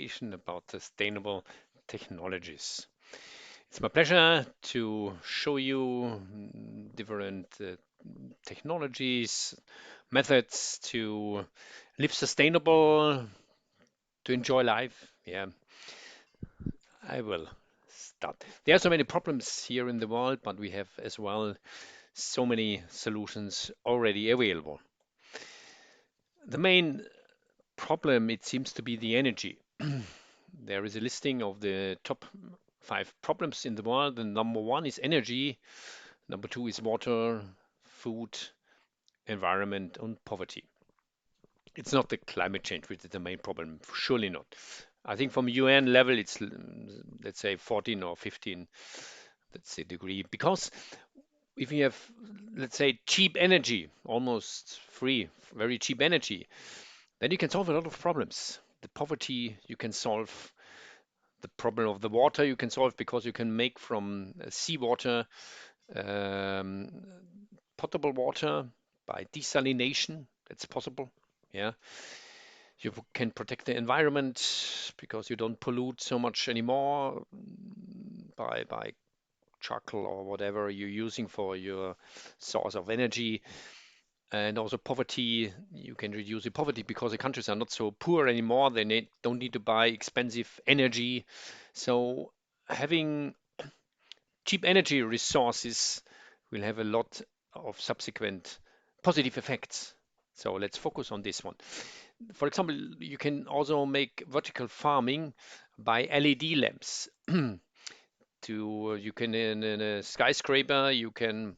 presentation about sustainable technologies. It's my pleasure to show you different technologies, methods to live sustainable, to enjoy life. Yeah, I will start. There are so many problems here in the world, but we have as well so many solutions already available. The main problem, it seems to be the energy. There is a listing of the top 5 problems in the world, and number 1 is energy, number 2 is water, food, environment, and poverty. It's not the climate change which is the main problem, surely not. I think from UN level, it's let's say 14 or 15, let's say degree, because if you have, let's say, cheap energy, almost free, very cheap energy, then you can solve a lot of problems. The poverty you can solve, the problem of the water you can solve because you can make from seawater um, potable water by desalination. That's possible. Yeah, you can protect the environment because you don't pollute so much anymore by charcoal or whatever you're using for your source of energy. And also poverty, you can reduce the poverty because the countries are not so poor anymore. Don't need to buy expensive energy. So having cheap energy resources will have a lot of subsequent positive effects. So let's focus on this one. For example, you can also make vertical farming by LED lamps. You can in a skyscraper, you can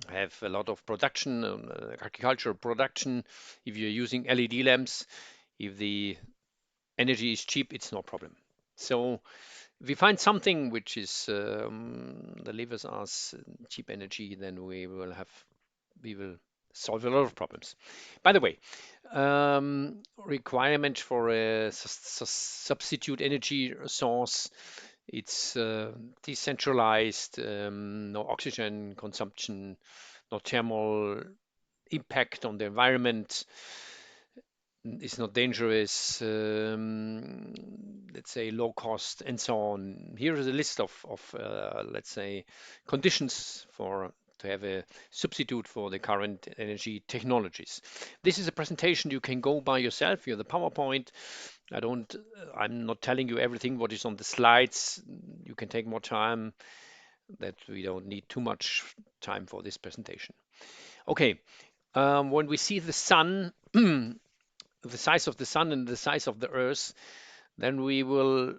have a lot of production, agricultural production. If you're using LED lamps, if the energy is cheap, it's no problem. So if we find something which is delivers us cheap energy, then we will solve a lot of problems. By the way, requirement for a substitute energy source, it's decentralized, no oxygen consumption, no thermal impact on the environment, it's not dangerous, let's say low cost and so on. Here is a list of let's say, conditions for to have a substitute for the current energy technologies. This is a presentation you can go by yourself. You have the PowerPoint. I'm not telling you everything what is on the slides. You can take more time. That we don't need too much time for this presentation. Okay, when we see the sun, the size of the sun and the size of the earth, then we will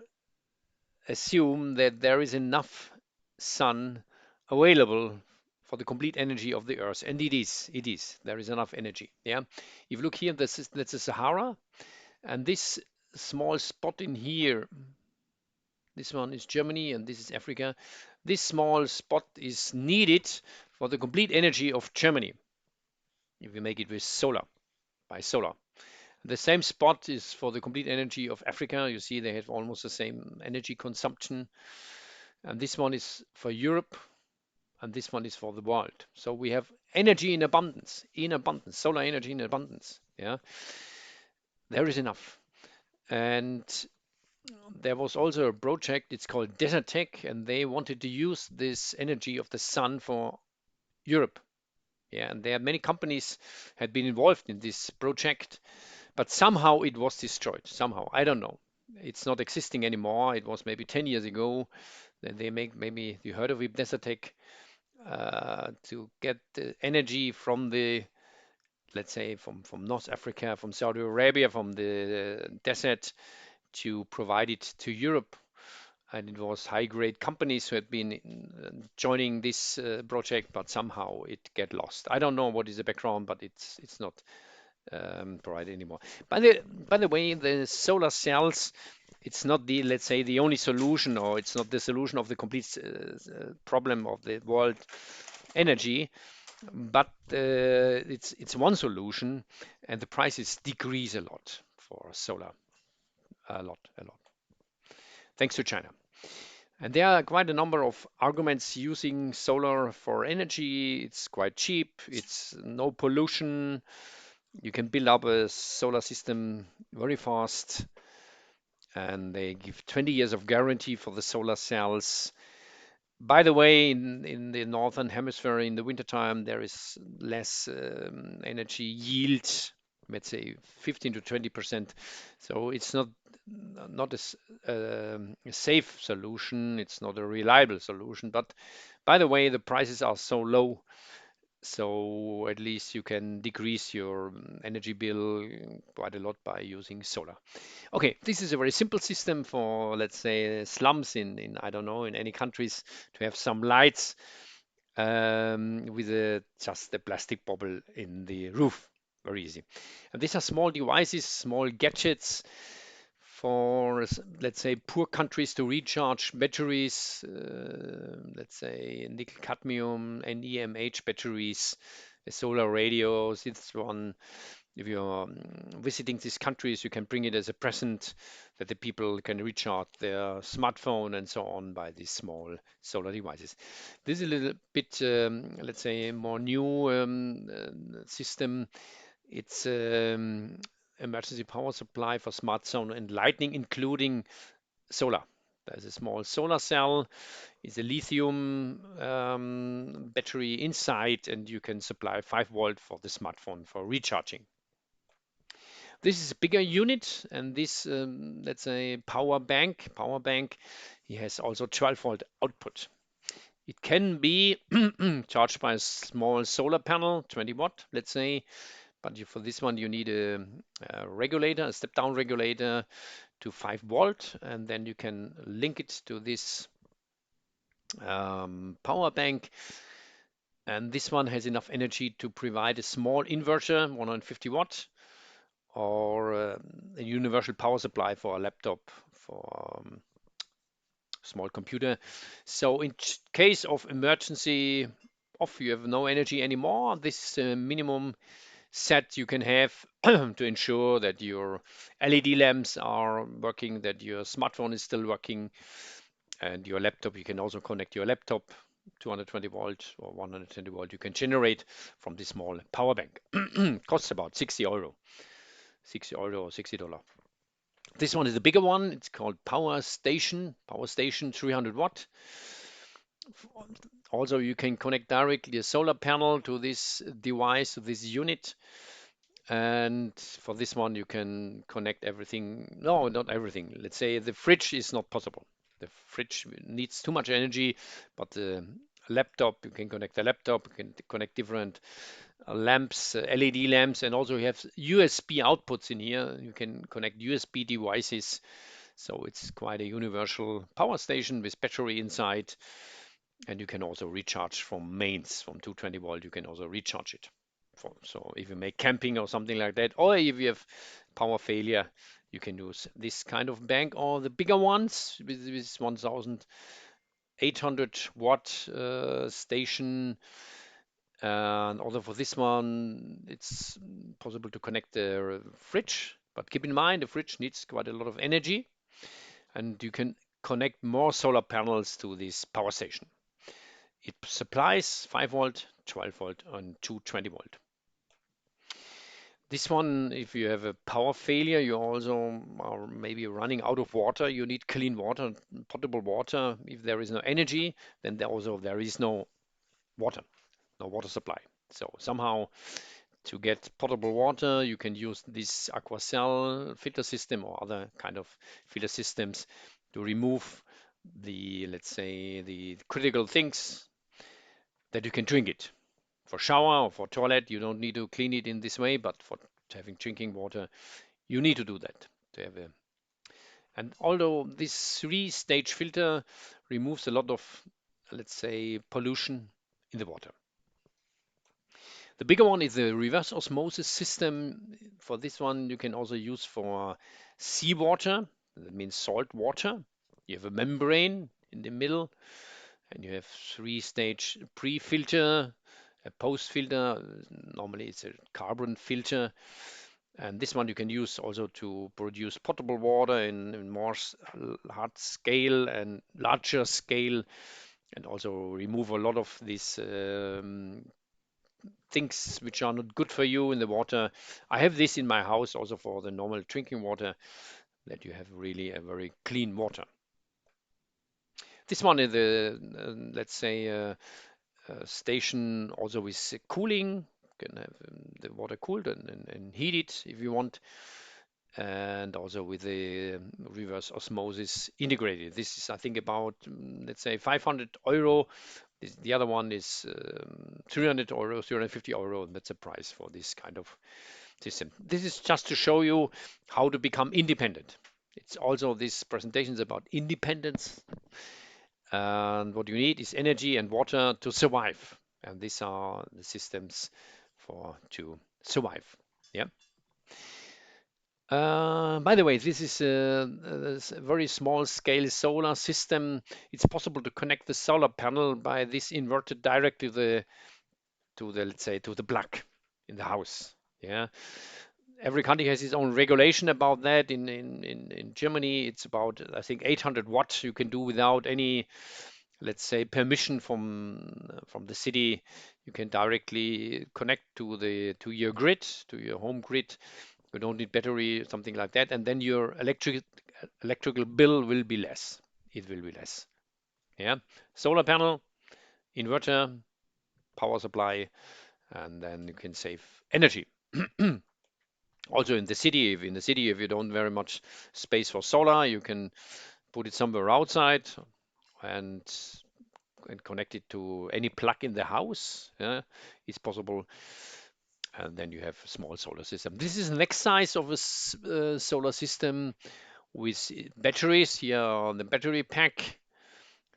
assume that there is enough sun available for the complete energy of the earth. And it is, there is enough energy. Yeah. If you look here, that's the Sahara, and this small spot in here, this one is Germany and this is Africa. This small spot is needed for the complete energy of Germany if we make it with solar, by solar. The same spot is for the complete energy of Africa. You see they have almost the same energy consumption. And this one is for Europe, and this one is for the world. So we have energy in abundance, solar energy in abundance. Yeah, there is enough. And there was also a project, it's called Desertec, and they wanted to use this energy of the sun for Europe. Yeah, and there are many companies had been involved in this project, but somehow it was destroyed. Somehow, I don't know. It's not existing anymore. It was maybe 10 years ago. Then they make, maybe you heard of it, Desertec, to get the energy from the, let's say, from North Africa, from Saudi Arabia, from the desert, to provide it to Europe. And it was high-grade companies who had been joining this project, but somehow it get lost. I don't know what is the background, but it's not provided anymore. By the way, the solar cells, it's not the, let's say, the only solution, or it's not the solution of the complete problem of the world energy, but it's one solution, and the prices decrease a lot for solar, a lot, thanks to China. And there are quite a number of arguments using solar for energy. It's quite cheap, it's no pollution, you can build up a solar system very fast, and they give 20 years of guarantee for the solar cells. By the way, in the northern hemisphere in the wintertime, there is less energy yield, let's say 15 to 20%. So it's not a safe solution. It's not a reliable solution. But by the way, the prices are so low, so at least you can decrease your energy bill quite a lot by using solar. Okay, this is a very simple system for, let's say, slums in I don't know, in any countries to have some lights with just a plastic bubble in the roof. Very easy. And these are small devices, small gadgets for, let's say, poor countries to recharge batteries, let's say nickel cadmium and EMH batteries, solar radios. It's one. If you're visiting these countries, you can bring it as a present that the people can recharge their smartphone and so on by these small solar devices. This is a little bit, let's say, more new system. It's emergency power supply for smart zone and lighting, including solar. There's a small solar cell. It's a lithium battery inside, and you can supply 5 volt for the smartphone for recharging. This is a bigger unit, and this, let's say, power bank, it has also 12-volt output. It can be charged by a small solar panel, 20 watt, let's say, but for this one you need a regulator, a step-down regulator to 5 volt, and then you can link it to this power bank. And this one has enough energy to provide a small inverter, 150 watt, or a universal power supply for a laptop, for small computer. So in case of emergency, off you have no energy anymore, this minimum set you can have to ensure that your LED lamps are working, that your smartphone is still working, and your laptop, you can also connect your laptop 220 volt or 120 volt. You can generate from this small power bank. Costs about 60 euro, 60 euro or $60. This one is the bigger one. It's called Power Station 300 watt. Also, you can connect directly a solar panel to this device, to this unit. And for this one, you can connect everything. No, not everything. Let's say the fridge is not possible. The fridge needs too much energy, but the laptop, you can connect the laptop, you can connect different lamps, LED lamps, and also you have USB outputs in here. You can connect USB devices. So it's quite a universal power station with battery inside. And you can also recharge from mains, from 220 volt, you can also recharge it. So if you make camping or something like that, or if you have power failure, you can use this kind of bank or the bigger ones with 1800 watt station. And also for this one, it's possible to connect the fridge, but keep in mind the fridge needs quite a lot of energy, and you can connect more solar panels to this power station. It supplies 5 volt, 12 volt, and 220 volt. This one, if you have a power failure, you also are maybe running out of water. You need clean water, potable water. If there is no energy, then there is no water, no water supply. So somehow to get potable water, you can use this aquacell filter system or other kind of filter systems to remove the, let's say, the critical things that you can drink it. For shower or for toilet, you don't need to clean it in this way, but for having drinking water, you need to do that. To have a, and although this three-stage filter removes a lot of, let's say, pollution in the water. The bigger one is the reverse osmosis system. For this one, you can also use for seawater. That means salt water. You have a membrane in the middle, and you have three-stage pre-filter, a post-filter. Normally, it's a carbon filter. And this one you can use also to produce potable water in more hard scale and larger scale, and also remove a lot of these things which are not good for you in the water. I have this in my house also for the normal drinking water, that you have really a very clean water. This one is the, let's say, station also with cooling. You can have the water cooled and heated if you want, and also with the reverse osmosis integrated. This is, I think, about, let's say, 500 euro. The other one is 300 euro, 350 euro. That's the price for this kind of system. This is just to show you how to become independent. It's also, this presentation is about independence, and what you need is energy and water to survive. And these are the systems for to survive. Yeah. By the way, this is a very small scale solar system. It's possible to connect the solar panel by this inverter direct to the, let's say, to the plug in the house. Yeah. Every country has its own regulation about that. In Germany, it's about, I think, 800 watts you can do without any, let's say, permission from the city. You can directly connect to your grid, to your home grid. You don't need battery, something like that, and then your electrical bill will be less. It will be less. Yeah, solar panel, inverter, power supply, and then you can save energy. Also in the city, if you don't very much space for solar, you can put it somewhere outside and connect it to any plug in the house. Yeah, it's possible. And then you have a small solar system. This is the next size of a solar system with batteries. Here on the battery pack.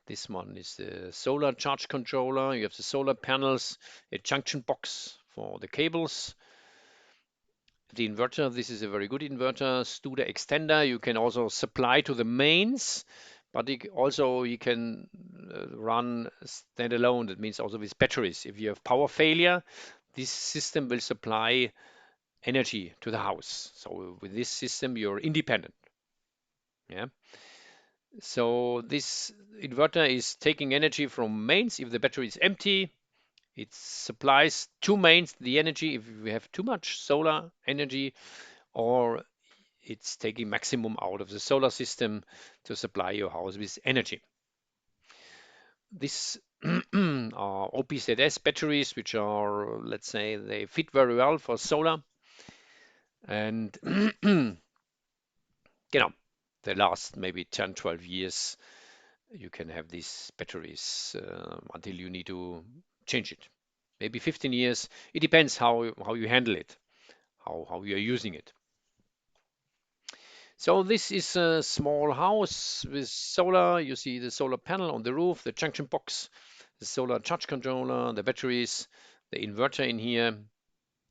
This one is the solar charge controller. You have the solar panels, a junction box for the cables. The inverter, this is a very good inverter. Studer extender, you can also supply to the mains, but also you can run standalone. That means also with batteries. If you have power failure, this system will supply energy to the house. So with this system, you're independent. Yeah. So this inverter is taking energy from mains. If the battery is empty, it supplies to mains the energy if we have too much solar energy, or it's taking maximum out of the solar system to supply your house with energy. This are OPZS batteries, which are, let's say, they fit very well for solar, and you know, they last maybe 10, 12 years. You can have these batteries until you need to change it. Maybe 15 years. It depends how you handle it, how you are using it. So this is a small house with solar. You see the solar panel on the roof, the junction box, the solar charge controller, the batteries, the inverter in here,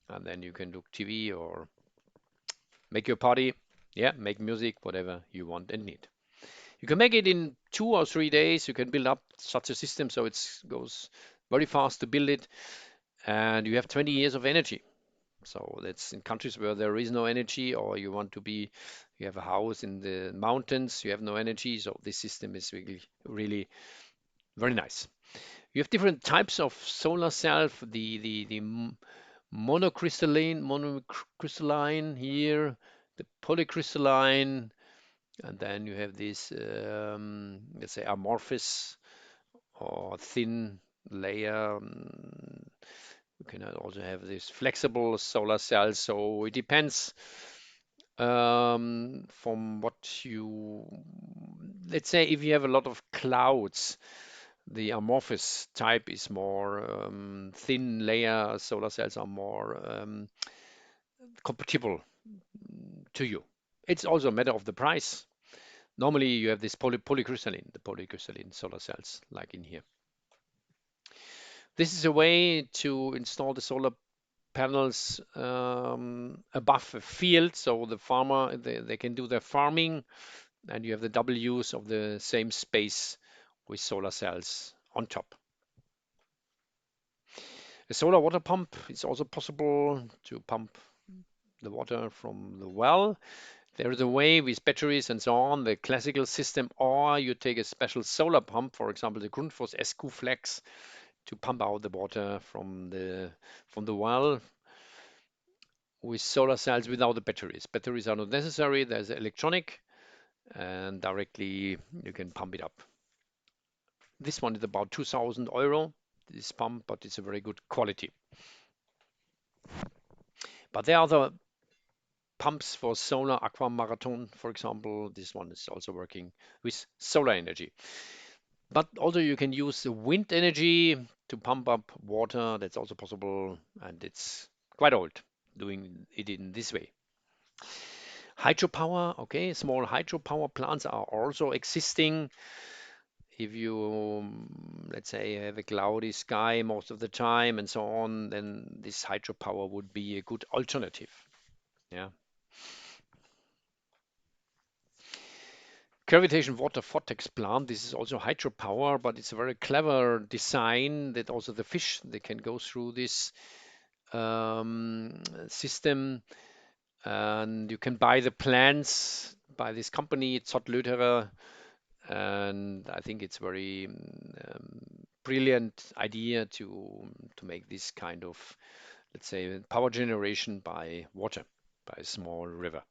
and then you can do TV or make your party, yeah, make music, whatever you want and need. You can make it in 2 or 3 days. You can build up such a system so it goes very fast to build it, and you have 20 years of energy. So that's in countries where there is no energy, or you have a house in the mountains, you have no energy. So this system is really, really very nice. You have different types of solar cell. The monocrystalline here, the polycrystalline, and then you have this, let's say, amorphous or thin layer. You can also have this flexible solar cells. So it depends from what you, let's say, if you have a lot of clouds, the amorphous type is more thin layer solar cells are more compatible to you. It's also a matter of the price. Normally, you have this the polycrystalline solar cells, like in here. This is a way to install the solar panels above a field, so the farmer they can do their farming, and you have the double use of the same space with solar cells on top. A solar water pump is also possible to pump the water from the well. There is a way with batteries and so on, the classical system, or you take a special solar pump, for example, the Grundfos SQ Flex, to pump out the water from the well with solar cells without the batteries. Batteries are not necessary. There's electronic and directly you can pump it up. This one is about 2,000 euro, this pump, but it's a very good quality. But there are other pumps for solar, Aqua Marathon, for example. This one is also working with solar energy. But also you can use the wind energy to pump up water. That's also possible, and it's quite old doing it in this way. Hydropower, okay, small hydropower plants are also existing. If you, let's say, have a cloudy sky most of the time and so on, then this hydropower would be a good alternative. Yeah. Gravitation water vortex plant. This is also hydropower, but it's a very clever design that also the fish they can go through this system, and you can buy the plants by this company, Zott, and I think it's very brilliant idea to make this kind of, let's say, power generation by water, by a small river.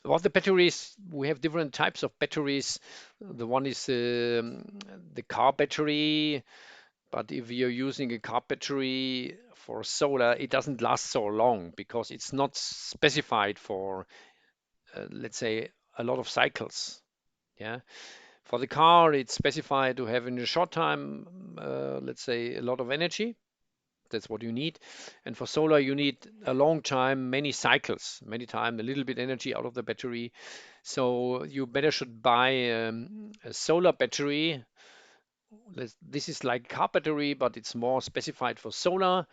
About the batteries, we have different types of batteries. The one is the car battery, but if you're using a car battery for solar, it doesn't last so long because it's not specified for, let's say, a lot of cycles. Yeah. For the car, it's specified to have in a short time, let's say, a lot of energy. That's what you need. And for solar, you need a long time, many cycles, many time, a little bit energy out of the battery. So you better should buy a solar battery. This is like car battery, but it's more specified for solar.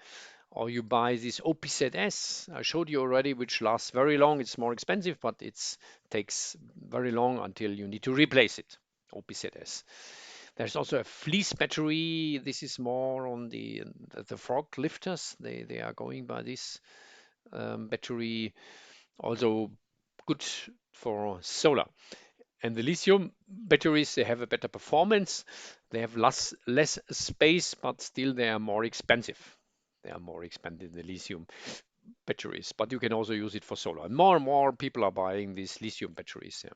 Or you buy this OPZS. I showed you already, which lasts very long. It's more expensive, but it takes very long until you need to replace it. OPZS. There's also a fleece battery. This is more on the frog lifters. They are going by this battery. Also good for solar. And the lithium batteries, they have a better performance. They have less space, but still they are more expensive. They are more expensive than the lithium batteries, but you can also use it for solar. More and more people are buying these lithium batteries. Yeah.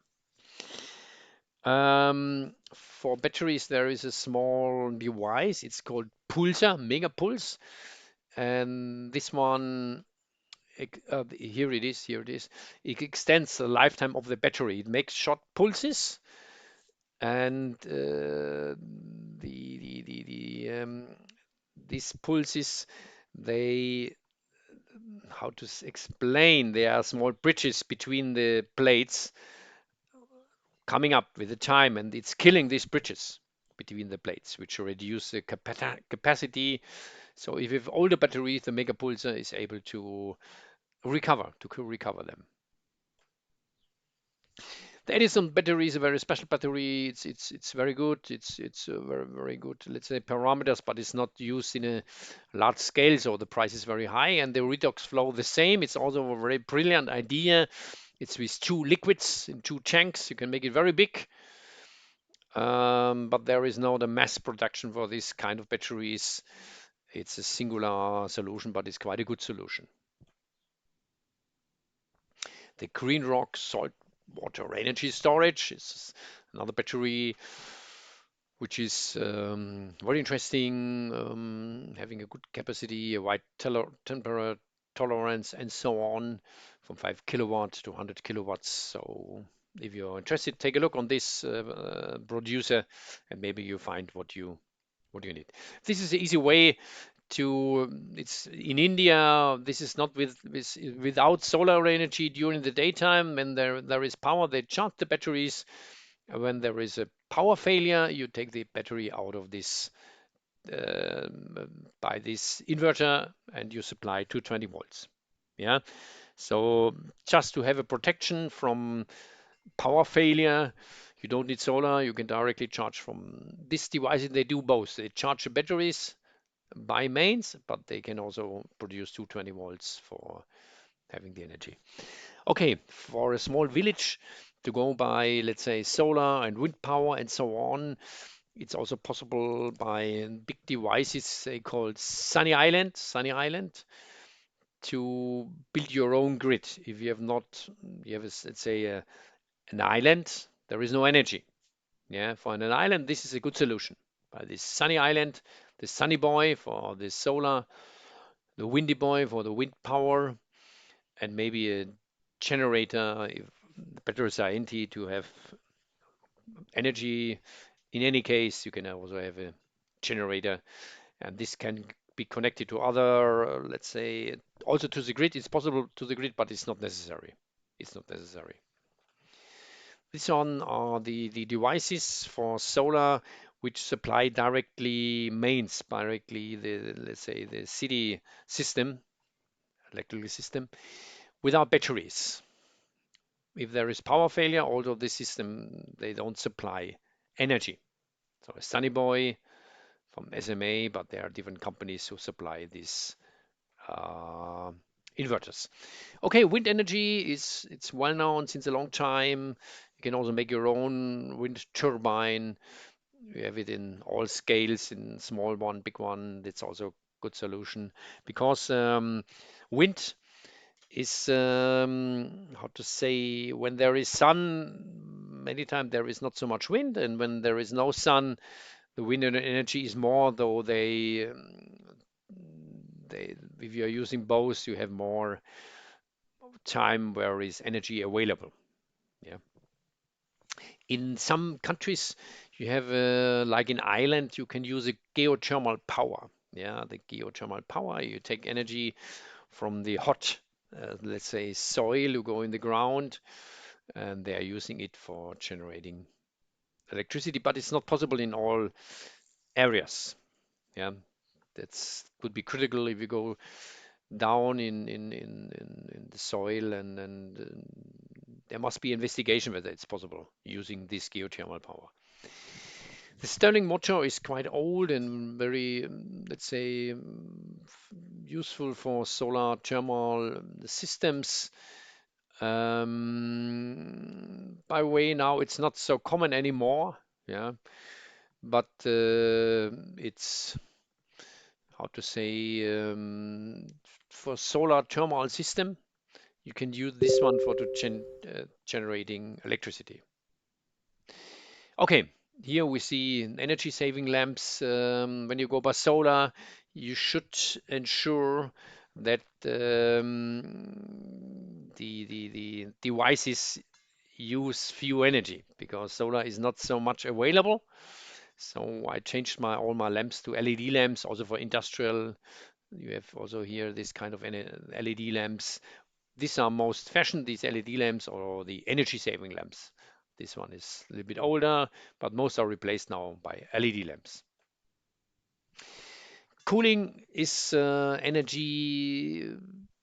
For batteries, there is a small device. It's called Pulsar, Mega Pulse, and this one, here it is. Here it is. It extends the lifetime of the battery. It makes short pulses, and these pulses, they, how to explain? There are small bridges between the plates coming up with the time, and it's killing these bridges between the plates, which reduce the capacity. So if you have older batteries, the mega pulsar is able to recover them. The Edison battery is a very special battery. It's very good. It's very good, let's say, parameters, but it's not used in a large scale, so the price is very high. And the redox flow the same. It's also a very brilliant idea. It's with two liquids in two tanks. You can make it very big. But there is no the mass production for this kind of batteries. It's a singular solution, but it's quite a good solution. The Green Rock salt water energy storage is another battery which is very interesting, having a good capacity, a wide temperature tolerance, and so on, from 5 kilowatts to 100 kilowatts. So if you're interested, take a look on this producer, and maybe you find what you need. This is the easy way to. It's in India. This is not without solar energy during the daytime. When there is power, they charge the batteries. When there is a power failure, you take the battery out of this uh, by this inverter, and you supply 220 volts. Yeah. So just to have a protection from power failure, you don't need solar. You can directly charge from this device. They do both. They charge the batteries by mains, but they can also produce 220 volts for having the energy. Okay, for a small village to go by, let's say, solar and wind power and so on, it's also possible by big devices they call Sunny Island, to build your own grid. If you have not, you have, let's say, An island, there is no energy. Yeah, for an island, this is a good solution. But this sunny island, the sunny boy for the solar, the windy boy for the wind power, and maybe a generator if the batteries are empty to have energy. In any case, you can also have a generator, and this can be connected to other, let's say, also to the grid. It's possible to the grid, but it's not necessary. It's not necessary. This one are the devices for solar which supply directly mains, directly the, let's say, the city system, electrical system, without batteries. If there is power failure, although the system, they don't supply energy. So a Sunny Boy from SMA, but there are different companies who supply these uh, inverters. Okay, wind energy is it's well known since a long time. You can also make your own wind turbine. You have it in all scales, in small one, big one. That's also a good solution because wind is how to say, when there is sun, many times there is not so much wind, and when there is no sun, the wind energy is more, though they if you're using both, you have more time where is energy available. Yeah. In some countries, you have like in Ireland, you can use a geothermal power. Yeah, the geothermal power, you take energy from the hot, let's say, soil you go in the ground, and they are using it for generating electricity, but it's not possible in all areas. Yeah, that's could be critical if you go down in the soil, and there must be investigation whether it's possible using this geothermal power. The Stirling motor is quite old and very, let's say, useful for solar thermal systems. By the way, now it's not so common anymore. Yeah, but it's how to say, for solar thermal system, you can use this one for generating electricity. Okay, here we see energy saving lamps. When you go by solar, you should ensure that the devices use few energy because solar is not so much available. So I changed my all my lamps to LED lamps, also for industrial. You have also here this kind of LED lamps. These are most fashioned, these LED lamps or the energy saving lamps. This one is a little bit older, but most are replaced now by LED lamps. Cooling is energy,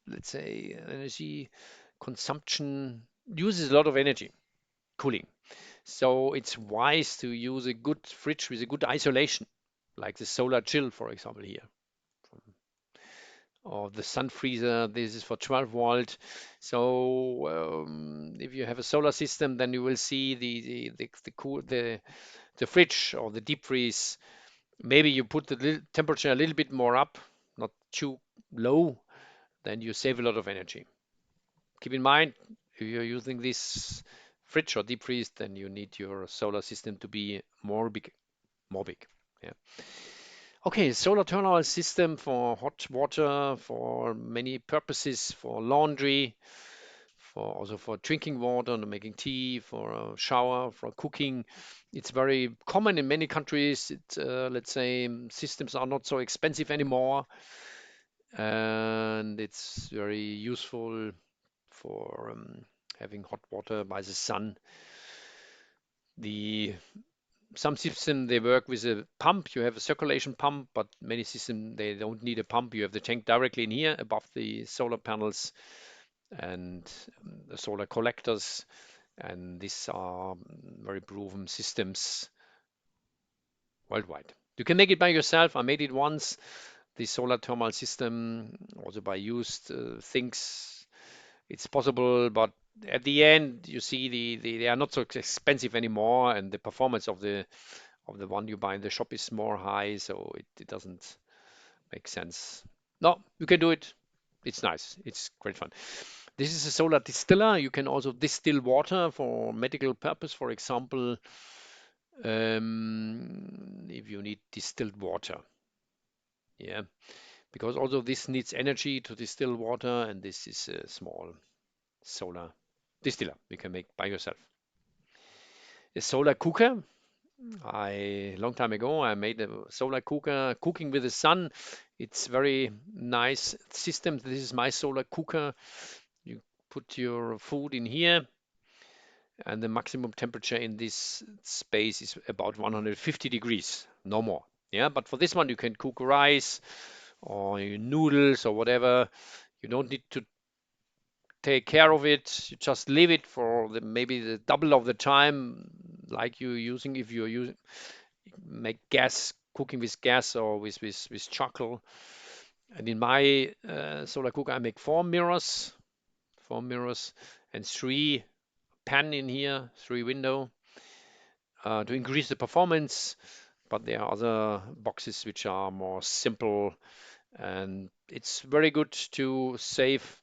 let's say, energy consumption uses a lot of energy, cooling. So it's wise to use a good fridge with a good isolation, like the solar chill, for example, here. Or the sun freezer, this is for 12 volt. So if you have a solar system, then you will see the fridge or the deep freeze. Maybe you put the temperature a little bit more up, not too low, then you save a lot of energy. Keep in mind, if you're using this fridge or deep freeze, then you need your solar system to be more big, more big. Yeah. Okay, solar thermal system for hot water, for many purposes, for laundry, for also for drinking water, and making tea, for a shower, for cooking. It's very common in many countries. Let's say systems are not so expensive anymore, and it's very useful for having hot water by the sun. The Some system they work with a pump. You have a circulation pump, but many system they don't need a pump. You have the tank directly in here above the solar panels and the solar collectors, and these are very proven systems worldwide. You can make it by yourself. I made it once. The solar thermal system, also by used things, it's possible, but at the end, you see they are not so expensive anymore, and the performance of the one you buy in the shop is more high, so it doesn't make sense. No, you can do it. It's nice. It's great fun. This is a solar distiller. You can also distill water for medical purpose, for example, if you need distilled water. Yeah, because also this needs energy to distill water, and this is a small solar distiller you can make by yourself. A solar cooker. Long time ago, I made a solar cooker cooking with the sun. It's very nice system. This is my solar cooker. You put your food in here, and the maximum temperature in this space is about 150 degrees, no more. Yeah, but for this one, you can cook rice or noodles or whatever. You don't need to take care of it. You just leave it for maybe the double of the time, like you're using if you're using make gas cooking with gas or with charcoal. And in my solar cooker, I make four mirrors, and three pan in here, three window to increase the performance. But there are other boxes which are more simple, and it's very good to save.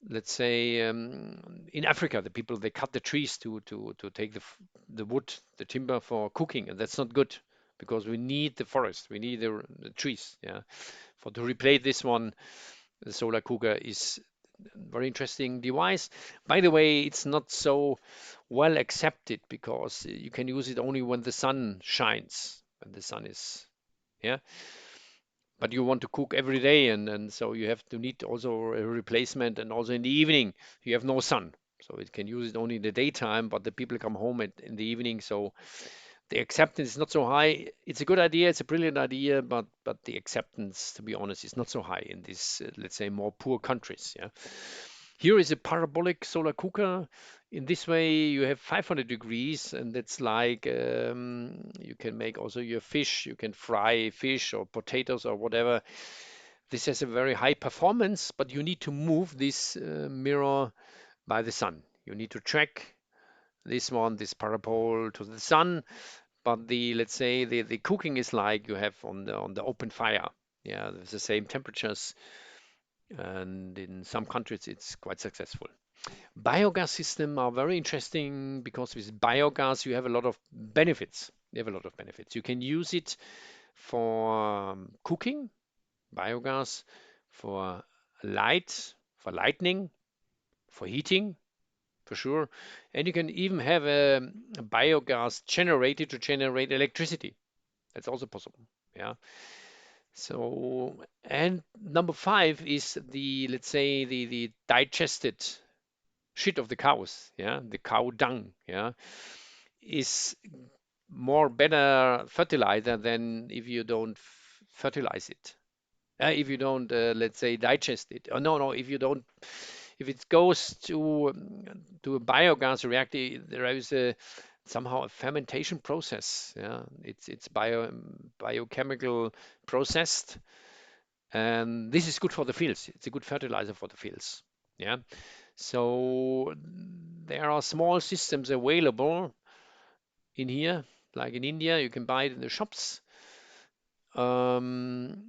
Let's say in Africa, the people they cut the trees to take the wood, the timber for cooking, and that's not good because we need the forest, we need the trees. Yeah, for to replace this one, the solar cooker is a very interesting device. By the way, it's not so well accepted because you can use it only when the sun shines, when the sun is, yeah. But you want to cook every day, and so you have to need also a replacement, and also in the evening you have no sun. So it can use it only in the daytime, but the people come home in the evening, so the acceptance is not so high. It's a good idea, it's a brilliant idea, but the acceptance, to be honest, is not so high in these, let's say, more poor countries. Yeah. Here is a parabolic solar cooker. In this way, you have 500 degrees, and that's like you can make also your fish. You can fry fish or potatoes or whatever. This has a very high performance, but you need to move this mirror by the sun. You need to track this one, this parabol to the sun, but the let's say the cooking is like you have on the open fire. Yeah, there's the same temperatures, and in some countries it's quite successful. Biogas system are very interesting because with biogas you have a lot of benefits. You have a lot of benefits. You can use it for cooking, biogas, for light, for lighting, for heating, for sure. And you can even have a biogas generator to generate electricity. That's also possible. Yeah. So, and number five is the, let's say, the digested shit of the cows. Yeah. The cow dung. Yeah. Is more better fertilizer than if you don't fertilize it. If you don't, let's say, digest it. Oh, no, no, if you don't, if it goes to a biogas reactor, there is a somehow a fermentation process. Yeah, it's biochemical processed, and this is good for the fields. It's a good fertilizer for the fields. Yeah, so there are small systems available in here, like in India. You can buy it in the shops. Um,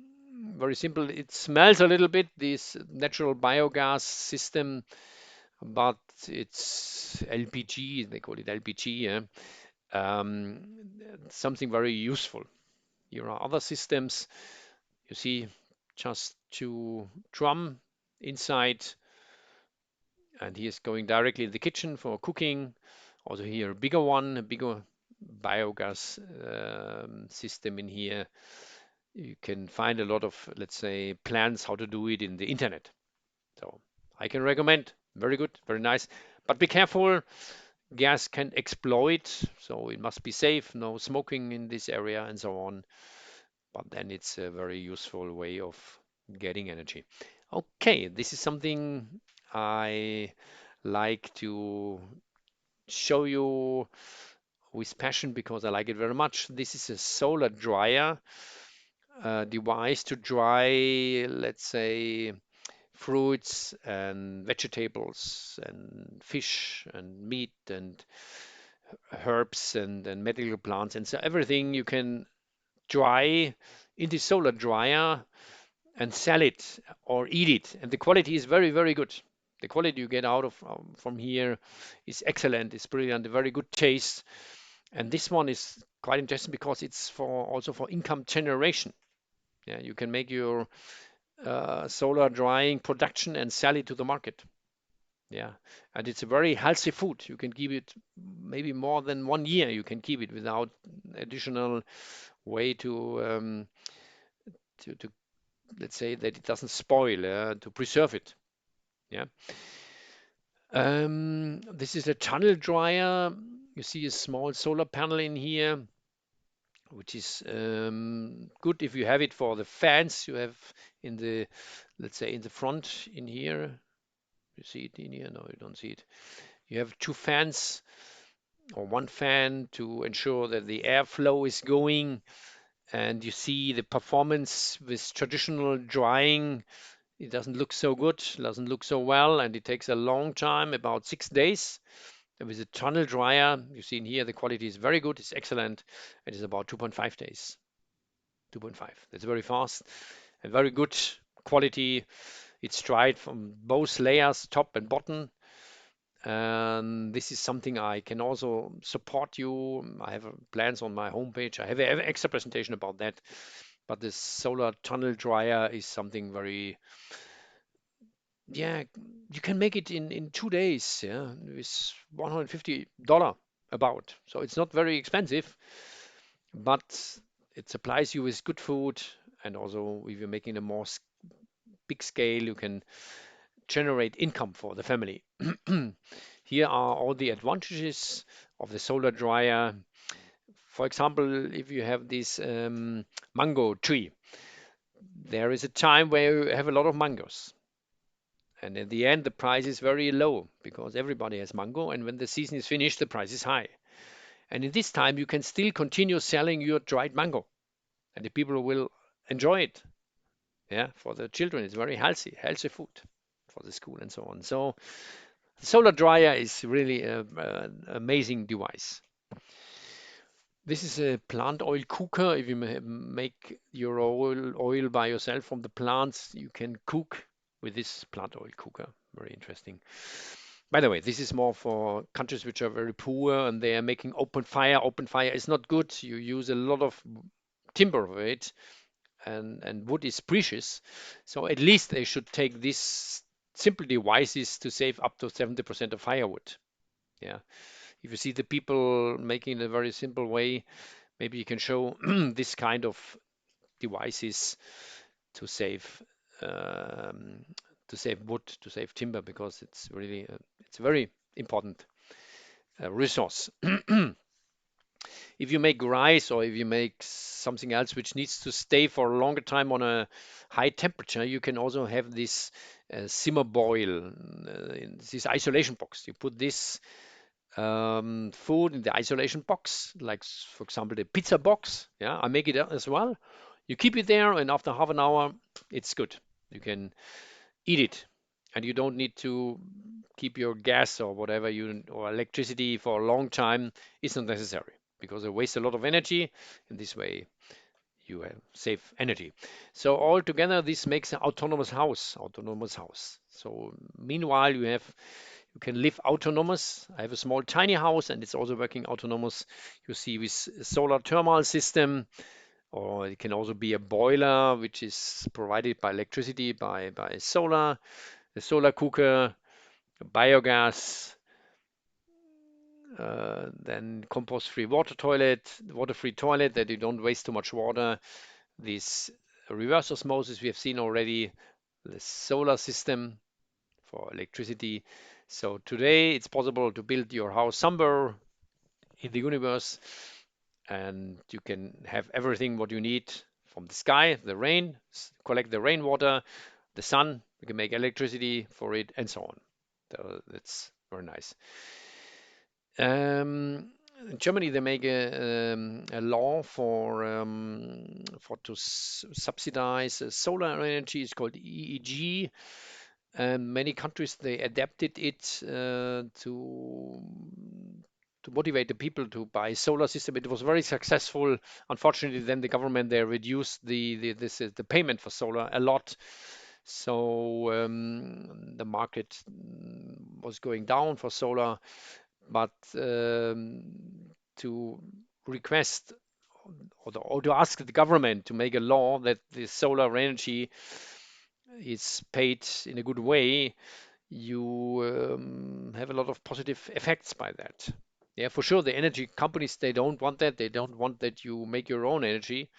Very simple. It smells a little bit, this natural biogas system, but it's LPG, they call it LPG, yeah. Um, Something very useful. Here are other systems. You see just two drum inside, and he is going directly in the kitchen for cooking. Also here a bigger one, a bigger biogas system in here. You can find a lot of, let's say, plans how to do it in the internet. So I can recommend. Very good, very nice. But be careful, gas can explode, so it must be safe, no smoking in this area and so on. But then it's a very useful way of getting energy. Okay, this is something I like to show you with passion because I like it very much. This is a solar dryer device to dry, let's say, fruits and vegetables and fish and meat and herbs and medical plants, and so everything you can dry in the solar dryer and sell it or eat it, and the quality is very, very good. The quality you get out of from here is excellent. It's brilliant, a very good taste. And this one is quite interesting because it's for also for income generation. Yeah, you can make your solar drying production and sell it to the market. Yeah, and it's a very healthy food. You can keep it maybe more than 1 year. You can keep it without additional way to let's say that it doesn't spoil, to preserve it. Yeah. This is a tunnel dryer. You see a small solar panel in here, which is good if you have it for the fans you have in the, let's say, in the front in here. You see it in here? No, you don't see it. You have two fans or one fan to ensure that the airflow is going, and you see the performance with traditional drying. It doesn't look so good, doesn't look so well, and it takes a long time, about 6 days. And with a tunnel dryer, you see in here the quality is very good, it's excellent. It is about 2.5 days. 2.5. That's very fast and very good quality. It's dried from both layers, top and bottom. And this is something I can also support you. I have plans on my homepage. I have an extra presentation about that. But this solar tunnel dryer is something very, yeah, you can make it in 2 days, yeah, with $150 about. So it's not very expensive, but it supplies you with good food. And also, if you're making a more big scale, you can generate income for the family. Here are all the advantages of the solar dryer. For example, if you have this mango tree, there is a time where you have a lot of mangoes. And at the end, the price is very low because everybody has mango. And when the season is finished, the price is high. And in this time, you can still continue selling your dried mango, and the people will enjoy it. Yeah, for the children, it's very healthy food for the school and so on. So the solar dryer is really an amazing device. This is a plant oil cooker. If you make your oil by yourself from the plants, you can cook with this plant oil cooker. Very interesting. By the way, this is more for countries which are very poor and they are making open fire. Open fire is not good. You use a lot of timber for it, and wood is precious. So at least they should take these simple devices to save up to 70% of firewood. Yeah. If you see the people making it a very simple way, maybe you can show this kind of devices to save um, wood, to save timber, because it's really it's a very important resource. If you make rice or if you make something else which needs to stay for a longer time on a high temperature, you can also have this simmer boil, in this isolation box. You put this food in the isolation box, like for example the pizza box. Yeah, I make it as well. You keep it there, and after half an hour, it's good. You can eat it, and you don't need to keep your gas or whatever you or electricity for a long time. It's not necessary because it wastes a lot of energy. In this way, you save energy. So altogether, this makes an autonomous house. Autonomous house. So meanwhile, you can live autonomous. I have a small tiny house and it's also working autonomous. You see with solar thermal system, or it can also be a boiler which is provided by electricity by solar, the solar cooker, biogas, then compost-free water-free toilet that you don't waste too much water. This reverse osmosis we have seen already, the solar system for electricity. So today it's possible to build your house somewhere in the universe, and you can have everything what you need from the sky, the rain, collect the rainwater, the sun, you can make electricity for it, and so on. So that's very nice. In Germany, they make a law for to subsidize solar energy. It's called EEG. And many countries they adapted it to motivate the people to buy solar system. It was very successful. Unfortunately, then the government they reduced the payment for solar a lot. So the market was going down for solar, but to request or to ask the government to make a law that the solar energy is paid in a good way, you have a lot of positive effects by that. Yeah, for sure, the energy companies, they don't want that. They don't want that you make your own energy.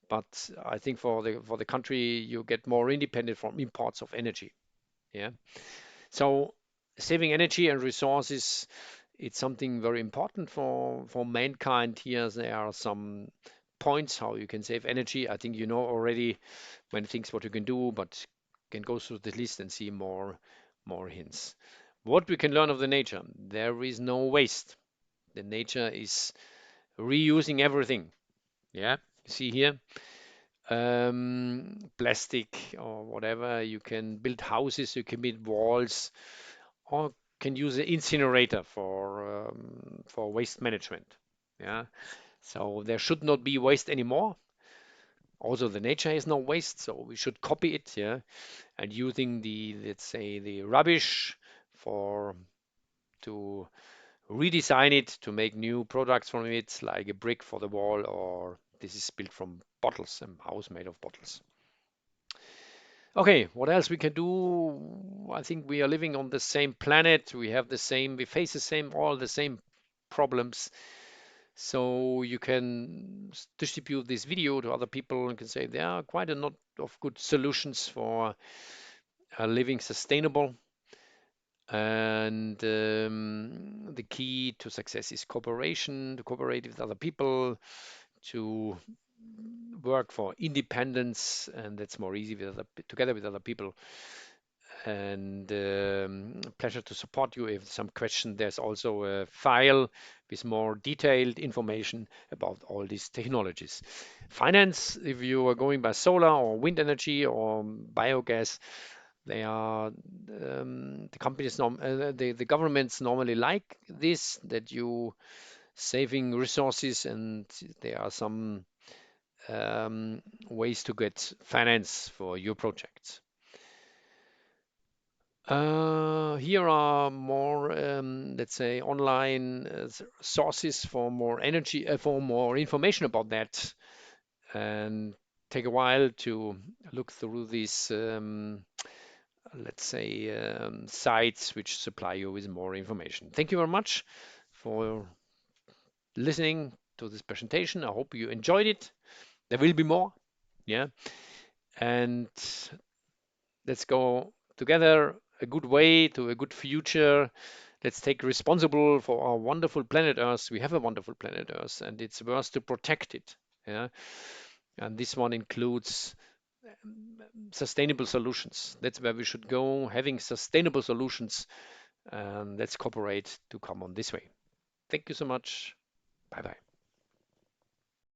But I think for the country, you get more independent from imports of energy. Yeah. So saving energy and resources, it's something very important for mankind. Here there are some points how you can save energy. I think you know already many things what you can do, but can go through the list and see more hints. What we can learn of the nature, there is no waste. The nature is reusing everything. Yeah, you see here, plastic or whatever. You can build houses, you can build walls, or can use an incinerator for waste management. Yeah, so there should not be waste anymore. Also, the nature is no waste, so we should copy it. Yeah, and using the, let's say, the rubbish for to redesign it to make new products from it, like a brick for the wall, or this is built from bottles, a house made of bottles. Okay, what else we can do? I think we are living on the same planet. We face the same, all the same problems. So you can distribute this video to other people and can say there are quite a lot of good solutions for living sustainable. And the key to success is cooperation, to cooperate with other people, to work for independence, and that's more easy together with other people. And pleasure to support you. If some question, there's also a file with more detailed information about all these technologies. Finance, if you are going by solar or wind energy or biogas, they are the governments normally like this, that you saving resources, and there are some ways to get finance for your projects. Here are more, let's say, online sources for more energy, for more information about that, and take a while to look through these, let's say, sites which supply you with more information. Thank you very much for listening to this presentation. I hope you enjoyed it. There will be more, yeah, and let's go together a good way to a good future. Let's take responsible for our wonderful planet Earth. We have a wonderful planet Earth, and it's worth to protect it. Yeah, and this one includes sustainable solutions. That's where we should go, having sustainable solutions. And let's cooperate to come on this way. Thank you so much. Bye bye.